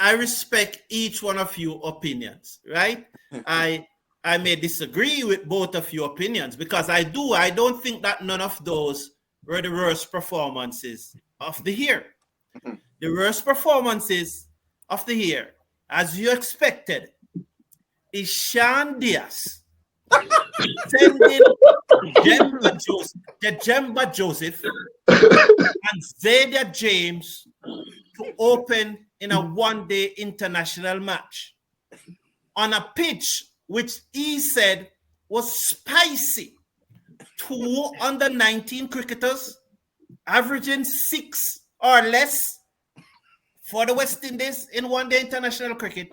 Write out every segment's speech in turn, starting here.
I respect each one of your opinions, right? I may disagree with both of your opinions because I don't think that none of those were the worst performances of the year. The worst performances of the year, as you expected, is Sean Diaz sending Jemba Joseph and Zadia James to open in a one-day international match on a pitch which he said was spicy. 2 under 19 cricketers averaging 6 or less for the West Indies in one-day international cricket.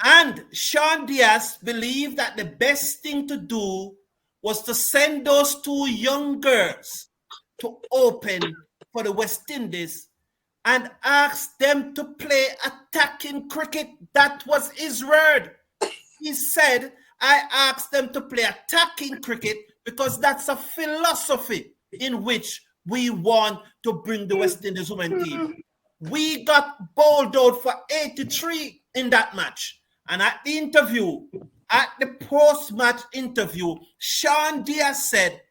And Sean Diaz believed that the best thing to do was to send those 2 young girls to open for the West Indies and ask them to play attacking cricket. That was his word. He said, I asked them to play attacking cricket because that's a philosophy in which we want to bring the West Indies women team. We got bowled out for 83 in that match. And at the interview, at the post-match interview, Sean Diaz said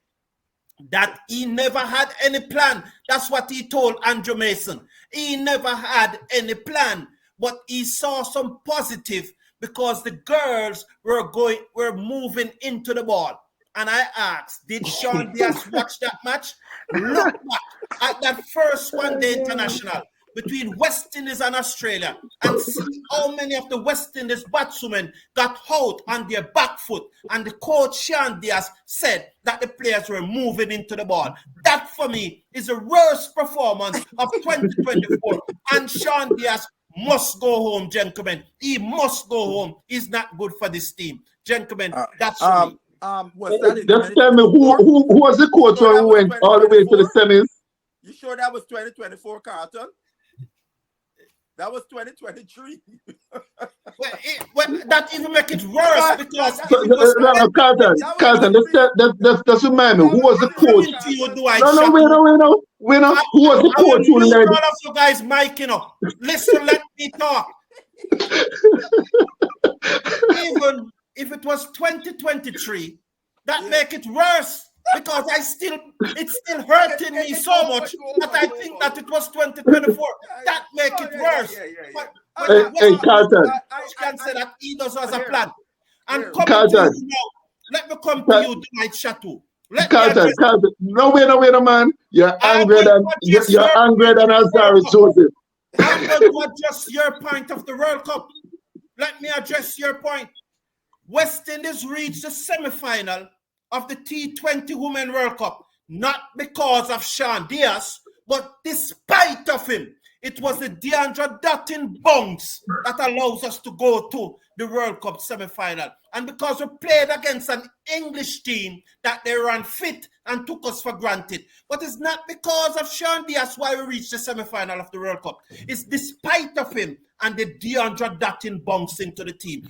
that he never had any plan. That's what he told Andrew Mason. He never had any plan, but he saw some positive because the girls were moving into the ball. And I asked, did Sean Diaz watch that match? Look back at that first one-day international between West Indies and Australia and see how many of the West Indies batswomen got out on their back foot. And the coach, Sean Diaz, said that the players were moving into the ball. That, for me, is the worst performance of 2024. And Sean Diaz must go home, gentlemen. He must go home. He's not good for this team. Gentlemen, that's for me. Just tell me, who was the coach who went all the way to the semis? You sure that was 2024, Carlton? That was 2023. That even make it worse because Carlton, just remind me, who was the coach? We know. Who was the coach who led? All of you guys miking up. Listen, let me talk. Even if it was 2023, that make it worse. Because it's still hurting me so much that I think that it was 2024. That make it worse. Hey, Carlton. You can say that he does as a plan. And coming to you now, let me come to you tonight, Chateau. Carlton. No, wait, man. You're angry than Azari Joseph. I'm going to address your point of the World Cup. Let me address your point. West Indies reached the semi-final of the T20 Women World Cup, not because of Sean Diaz, but despite of him. It was the Deandra Dutton bounce that allows us to go to the World Cup semi-final. And because we played against an English team that they ran fit and took us for granted. But it's not because of Sean Diaz why we reached the semi-final of the World Cup. It's despite of him and the Deandra Dutton bounce into the team.